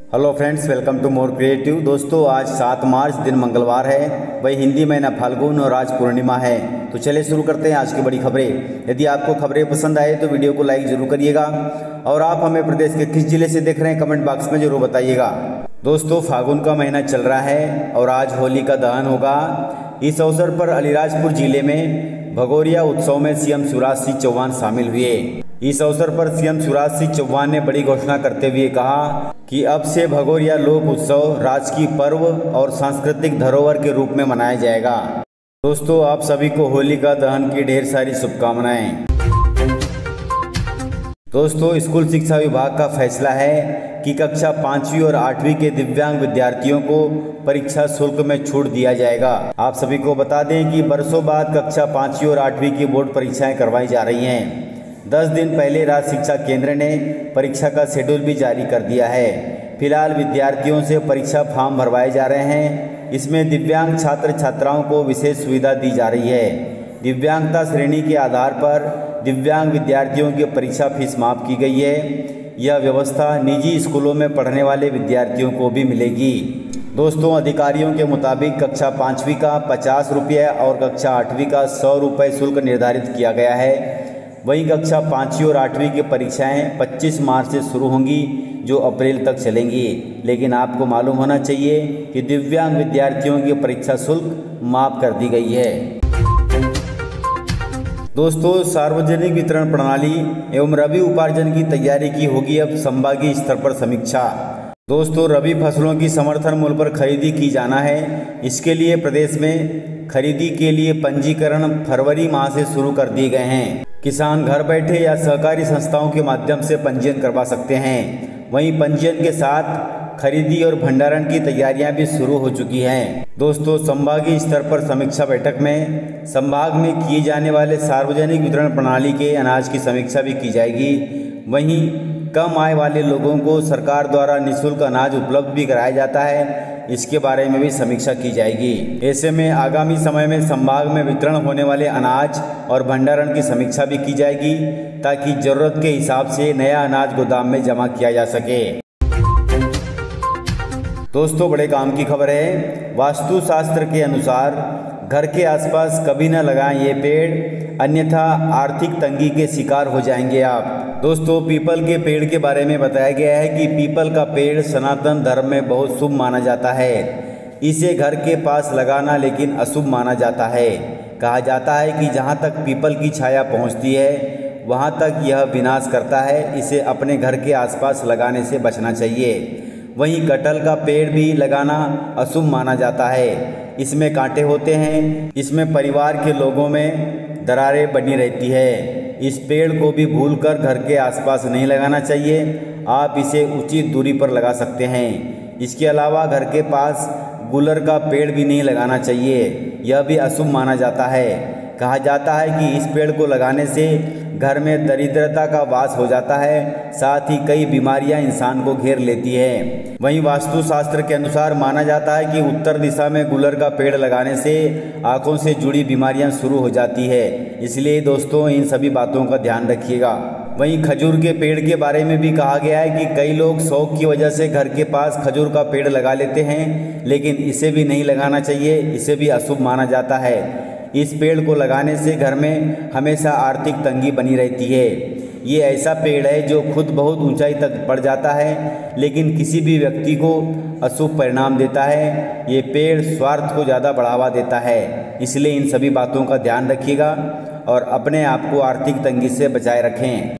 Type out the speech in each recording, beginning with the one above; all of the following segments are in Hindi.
Hello friends, welcome to more creative. दोस्तों, आज 7 मार्च दिन मंगलवार है, वही हिंदी महीना फाल्गुन और आज पूर्णिमा है। तो चलिए शुरू करते हैं आज की बड़ी खबरें। यदि आपको खबरें पसंद आए तो वीडियो को लाइक जरूर करिएगा और आप हमें प्रदेश के किस जिले से देख रहे हैं कमेंट बॉक्स में जरूर बताइएगा। दोस्तों, फागुन का महीना चल रहा है और आज होली का दहन होगा। इस अवसर पर अलीराजपुर जिले में भगोरिया उत्सव में सीएम शिवराज सिंह चौहान शामिल हुए। इस अवसर पर सीएम शिवराज सिंह चौहान ने बड़ी घोषणा करते हुए कहा कि अब से भगोरिया लोक उत्सव राजकीय पर्व और सांस्कृतिक धरोहर के रूप में मनाया जाएगा। दोस्तों, आप सभी को होली का दहन की ढेर सारी शुभकामनाएं। दोस्तों, स्कूल शिक्षा विभाग का फैसला है कि कक्षा 5वीं और 8वीं के दिव्यांग विद्यार्थियों को परीक्षा शुल्क में छूट दिया जाएगा। आप सभी को बता दें कि बरसों बाद कक्षा 5वीं और 8वीं की बोर्ड परीक्षाएं करवाई जा रही हैं। 10 दिन पहले राज्य शिक्षा केंद्र ने परीक्षा का शेड्यूल भी जारी कर दिया है। फिलहाल विद्यार्थियों से परीक्षा फॉर्म भरवाए जा रहे हैं। इसमें दिव्यांग छात्र छात्राओं को विशेष सुविधा दी जा रही है। दिव्यांगता श्रेणी के आधार पर दिव्यांग विद्यार्थियों की परीक्षा फीस माफ की गई है। यह व्यवस्था निजी स्कूलों में पढ़ने वाले विद्यार्थियों को भी मिलेगी। दोस्तों, अधिकारियों के मुताबिक कक्षा 5वीं का 50 रुपये और कक्षा 8वीं का 100 रुपये शुल्क निर्धारित किया गया है। वहीं कक्षा 5वीं और 8वीं की परीक्षाएं 25 मार्च से शुरू होंगी, जो अप्रैल तक चलेंगी। लेकिन आपको मालूम होना चाहिए कि दिव्यांग विद्यार्थियों की परीक्षा शुल्क माफ कर दी गई है। दोस्तों, सार्वजनिक वितरण प्रणाली एवं रबी उपार्जन की तैयारी की होगी अब संभागीय स्तर पर समीक्षा। दोस्तों, रबी फसलों की समर्थन मूल्य पर खरीदी की जाना है। इसके लिए प्रदेश में खरीदी के लिए पंजीकरण फरवरी माह से शुरू कर दिए गए हैं। किसान घर बैठे या सहकारी संस्थाओं के माध्यम से पंजीयन करवा सकते हैं। वहीं पंजीयन के साथ खरीदी और भंडारण की तैयारियां भी शुरू हो चुकी हैं। दोस्तों, संभागीय स्तर पर समीक्षा बैठक में संभाग में किए जाने वाले सार्वजनिक वितरण प्रणाली के अनाज की समीक्षा भी की जाएगी। वहीं कम आय वाले लोगों को सरकार द्वारा निःशुल्क अनाज उपलब्ध भी कराया जाता है, इसके बारे में भी समीक्षा की जाएगी। ऐसे में आगामी समय में संभाग में वितरण होने वाले अनाज और भंडारण की समीक्षा भी की जाएगी, ताकि जरूरत के हिसाब से नया अनाज गोदाम में जमा किया जा सके। दोस्तों, बड़े काम की खबर है। वास्तु शास्त्र के अनुसार घर के आसपास कभी न लगाएं ये पेड़, अन्यथा आर्थिक तंगी के शिकार हो जाएंगे आप। दोस्तों, पीपल के पेड़ के बारे में बताया गया है कि पीपल का पेड़ सनातन धर्म में बहुत शुभ माना जाता है। इसे घर के पास लगाना लेकिन अशुभ माना जाता है। कहा जाता है कि जहाँ तक पीपल की छाया पहुँचती है वहाँ तक यह विनाश करता है। इसे अपने घर के आसपास लगाने से बचना चाहिए। वहीं कटहल का पेड़ भी लगाना अशुभ माना जाता है। इसमें कांटे होते हैं। इसमें परिवार के लोगों में दरारें बनी रहती है। इस पेड़ को भी भूलकर घर के आसपास नहीं लगाना चाहिए। आप इसे उचित दूरी पर लगा सकते हैं। इसके अलावा घर के पास गुलर का पेड़ भी नहीं लगाना चाहिए, यह भी अशुभ माना जाता है। कहा जाता है कि इस पेड़ को लगाने से घर में दरिद्रता का वास हो जाता है, साथ ही कई बीमारियां इंसान को घेर लेती है। वहीं वास्तुशास्त्र के अनुसार माना जाता है कि उत्तर दिशा में गुलर का पेड़ लगाने से आंखों से जुड़ी बीमारियां शुरू हो जाती है। इसलिए दोस्तों, इन सभी बातों का ध्यान रखिएगा। वहीं खजूर के पेड़ के बारे में भी कहा गया है कि कई लोग शौक की वजह से घर के पास खजूर का पेड़ लगा लेते हैं, लेकिन इसे भी नहीं लगाना चाहिए। इसे भी अशुभ माना जाता है। इस पेड़ को लगाने से घर में हमेशा आर्थिक तंगी बनी रहती है। ये ऐसा पेड़ है जो खुद बहुत ऊंचाई तक बढ़ जाता है, लेकिन किसी भी व्यक्ति को अशुभ परिणाम देता है। ये पेड़ स्वार्थ को ज़्यादा बढ़ावा देता है। इसलिए इन सभी बातों का ध्यान रखिएगा और अपने आप को आर्थिक तंगी से बचाए रखें।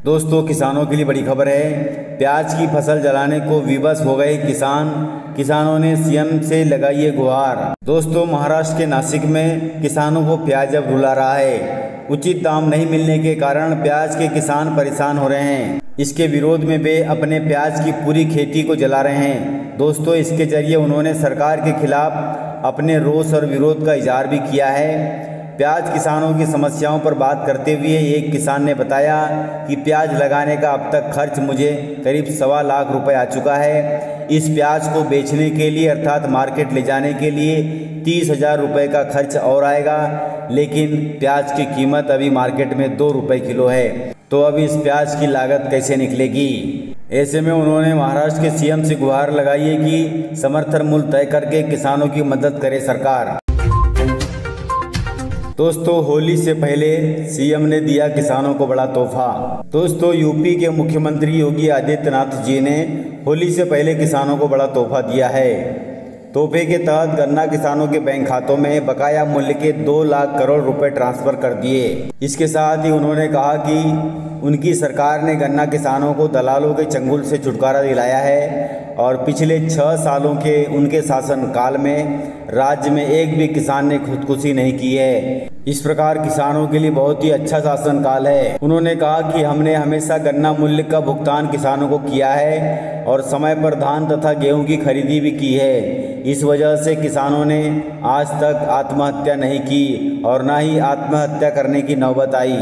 दोस्तों, किसानों के लिए बड़ी खबर है। प्याज की फसल जलाने को विवश हो गए किसान। किसानों ने सीएम से लगाई ये गुहार। दोस्तों, महाराष्ट्र के नासिक में किसानों को प्याज अब रुला रहा है। उचित दाम नहीं मिलने के कारण प्याज के किसान परेशान हो रहे हैं। इसके विरोध में वे अपने प्याज की पूरी खेती को जला रहे हैं। दोस्तों, इसके जरिए उन्होंने सरकार के खिलाफ अपने रोष और विरोध का इजहार भी किया है। प्याज किसानों की समस्याओं पर बात करते हुए एक किसान ने बताया कि प्याज लगाने का अब तक खर्च मुझे करीब 1.25 लाख रुपए आ चुका है। इस प्याज को बेचने के लिए अर्थात मार्केट ले जाने के लिए 30,000 रुपये का खर्च और आएगा, लेकिन प्याज की कीमत अभी मार्केट में 2 रुपये किलो है। तो अब इस प्याज की लागत कैसे निकलेगी। ऐसे में उन्होंने महाराष्ट्र के सीएम से गुहार लगाई है कि समर्थन मूल्य तय करके किसानों की मदद करे सरकार। दोस्तों, होली से पहले सीएम ने दिया किसानों को बड़ा तोहफा। दोस्तों, यूपी के मुख्यमंत्री योगी आदित्यनाथ जी ने होली से पहले किसानों को बड़ा तोहफा दिया है। तोहफे के तहत गन्ना किसानों के बैंक खातों में बकाया मूल्य के 2 लाख करोड़ रुपए ट्रांसफर कर दिए। इसके साथ ही उन्होंने कहा कि उनकी सरकार ने गन्ना किसानों को दलालों के चंगुल से छुटकारा दिलाया है और पिछले 6 सालों के उनके शासनकाल में राज्य में एक भी किसान ने खुदकुशी नहीं की है। इस प्रकार किसानों के लिए बहुत ही अच्छा शासनकाल है। उन्होंने कहा कि हमने हमेशा गन्ना मूल्य का भुगतान किसानों को किया है और समय पर धान तथा गेहूं की खरीदी भी की है। इस वजह से किसानों ने आज तक आत्महत्या नहीं की और न ही आत्महत्या करने की नौबत आई।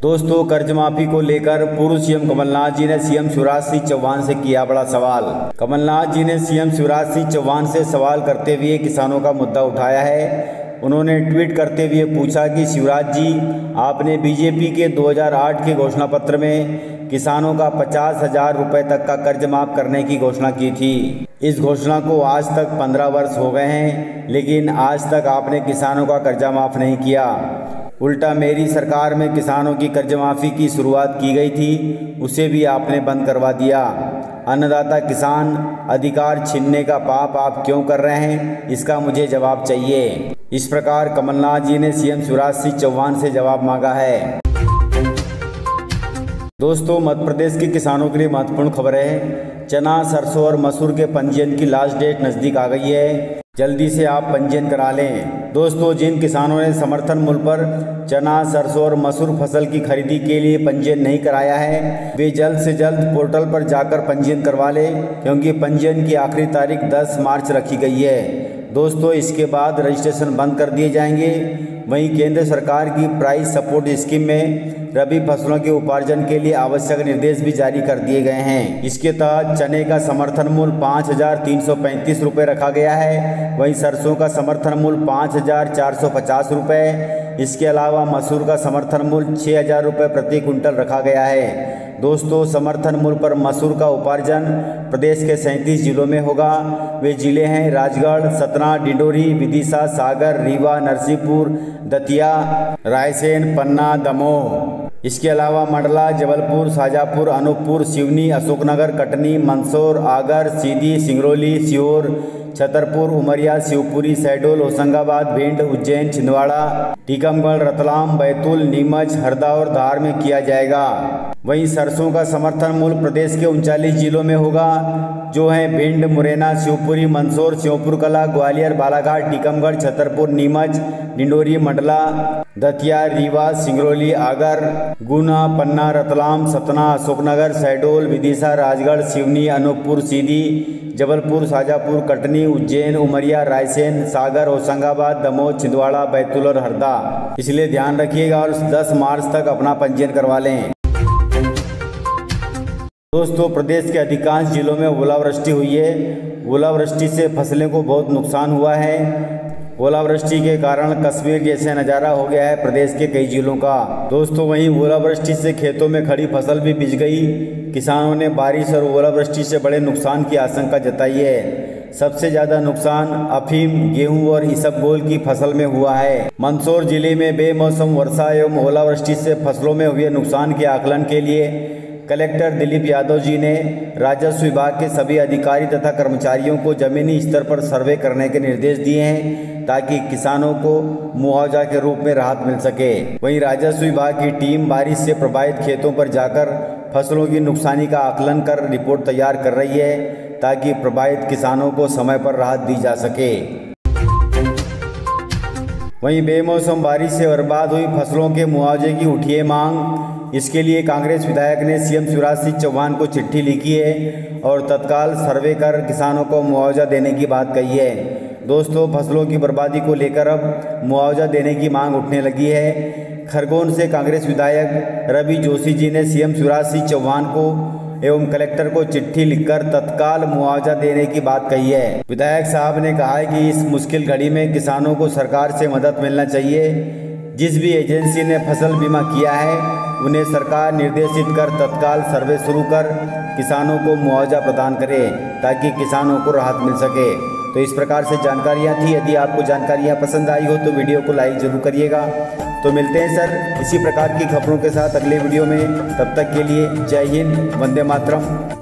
दोस्तों, कर्ज माफी को लेकर पूर्व सीएम कमलनाथ जी ने सीएम शिवराज सिंह चौहान से किया बड़ा सवाल। कमलनाथ जी ने सीएम शिवराज सिंह चौहान से सवाल करते हुए किसानों का मुद्दा उठाया है। उन्होंने ट्वीट करते हुए पूछा कि शिवराज जी, आपने बीजेपी के 2008 के घोषणा पत्र में किसानों का 50,000 रुपये तक का कर्ज माफ करने की घोषणा की थी। इस घोषणा को आज तक 15 वर्ष हो गए हैं, लेकिन आज तक आपने किसानों का कर्जा माफ नहीं किया। उल्टा मेरी सरकार में किसानों की कर्ज माफ़ी की शुरुआत की गई थी, उसे भी आपने बंद करवा दिया। अन्नदाता किसान अधिकार छीनने का पाप आप क्यों कर रहे हैं, इसका मुझे जवाब चाहिए। इस प्रकार कमलनाथ जी ने सीएम शिवराज सिंह चौहान से जवाब मांगा है। दोस्तों, मध्य प्रदेश के किसानों के लिए महत्वपूर्ण खबर है। चना, सरसों और मसूर के पंजीयन की लास्ट डेट नज़दीक आ गई है। जल्दी से आप पंजीयन करा लें। दोस्तों, जिन किसानों ने समर्थन मूल्य पर चना, सरसों और मसूर फसल की खरीदी के लिए पंजीयन नहीं कराया है, वे जल्द से जल्द पोर्टल पर जाकर पंजीयन करवा लें, क्योंकि पंजीयन की आखिरी तारीख 10 मार्च रखी गई है। दोस्तों, इसके बाद रजिस्ट्रेशन बंद कर दिए जाएंगे। वहीं केंद्र सरकार की प्राइस सपोर्ट स्कीम में रबी फसलों के उपार्जन के लिए आवश्यक निर्देश भी जारी कर दिए गए हैं। इसके तहत चने का समर्थन मूल्य 5,335 रुपये रखा गया है। वहीं सरसों का समर्थन मूल्य 5,450 रुपये। इसके अलावा मसूर का समर्थन मूल्य 6,000 रुपये प्रति क्विंटल रखा गया है। दोस्तों, समर्थन मूल्य पर मसूर का उपार्जन प्रदेश के 37 जिलों में होगा। वे जिले हैं राजगढ़, सतना, डिंडोरी, विदिशा, सागर, रीवा, नरसिंहपुर, दतिया, रायसेन, पन्ना, दमोह। इसके अलावा मंडला, जबलपुर, शाजापुर, अनूपपुर, सिवनी, अशोकनगर, कटनी, मंदसौर, आगर, सीधी, सिंगरौली, सीहोर, छतरपुर, उमरिया, शिवपुरी, शहडोल, होशंगाबाद, भिंड, उज्जैन, छिंदवाड़ा, टीकमगढ़, रतलाम, बैतूल, नीमच, हरदा और धार में किया जाएगा। वहीं सरसों का समर्थन मूल्य प्रदेश के 39 जिलों में होगा, जो हैं भिंड, मुरैना, शिवपुरी, मंदसौर, श्योपुर कला, ग्वालियर, बालाघाट, टीकमगढ़, छतरपुर, नीमच, डिंडोरी, मंडला, दतिया, रीवा, सिंगरौली, आगर, गुना, पन्ना, रतलाम, सतना, अशोकनगर, शहडोल, विदिशा, राजगढ़, सिवनी, अनूपपुर, सीधी, जबलपुर, शाजापुर, कटनी, उज्जैन, उमरिया, रायसेन, सागर, होशंगाबाद, दमोह, छिंदवाड़ा, बैतूल और हरदा। इसलिए ध्यान रखिएगा और 10 मार्च तक अपना पंजीयन करवा लें। दोस्तों, प्रदेश के अधिकांश जिलों में ओलावृष्टि हुई है। ओलावृष्टि से फसलें को बहुत नुकसान हुआ है। ओलावृष्टि के कारण कश्मीर जैसे नज़ारा हो गया है प्रदेश के कई जिलों का। दोस्तों, वहीं ओलावृष्टि से खेतों में खड़ी फसल भी भिज गई। किसानों ने बारिश और ओलावृष्टि से बड़े नुकसान की आशंका जताई है। सबसे ज़्यादा नुकसान अफीम, गेहूं और इसबगोल की फसल में हुआ है। मंदसौर जिले में बेमौसम वर्षा एवं ओलावृष्टि से फसलों में हुए नुकसान के आकलन के लिए कलेक्टर दिलीप यादव जी ने राजस्व विभाग के सभी अधिकारी तथा कर्मचारियों को जमीनी स्तर पर सर्वे करने के निर्देश दिए हैं, ताकि किसानों को मुआवजा के रूप में राहत मिल सके। वहीं राजस्व विभाग की टीम बारिश से प्रभावित खेतों पर जाकर फसलों की नुकसानी का आकलन कर रिपोर्ट तैयार कर रही है, ताकि प्रभावित किसानों को समय पर राहत दी जा सके। वहीं बेमौसम बारिश से बर्बाद हुई फसलों के मुआवजे की उठी है मांग। इसके लिए कांग्रेस विधायक ने सीएम शिवराज सिंह चौहान को चिट्ठी लिखी है और तत्काल सर्वे कर किसानों को मुआवजा देने की बात कही है। दोस्तों, फसलों की बर्बादी को लेकर अब मुआवजा देने की मांग उठने लगी है। खरगोन से कांग्रेस विधायक रवि जोशी जी ने सीएम शिवराज सिंह चौहान को एवं कलेक्टर को चिट्ठी लिखकर तत्काल मुआवजा देने की बात कही है। विधायक साहब ने कहा है कि इस मुश्किल घड़ी में किसानों को सरकार से मदद मिलना चाहिए। जिस भी एजेंसी ने फसल बीमा किया है उन्हें सरकार निर्देशित कर तत्काल सर्वे शुरू कर किसानों को मुआवजा प्रदान करे ताकि किसानों को राहत मिल सके। तो इस प्रकार से जानकारियाँ थी। यदि आपको जानकारियाँ पसंद आई हो तो वीडियो को लाइक ज़रूर करिएगा। तो मिलते हैं सर इसी प्रकार की खबरों के साथ अगले वीडियो में। तब तक के लिए जय हिंद, वंदे मातरम।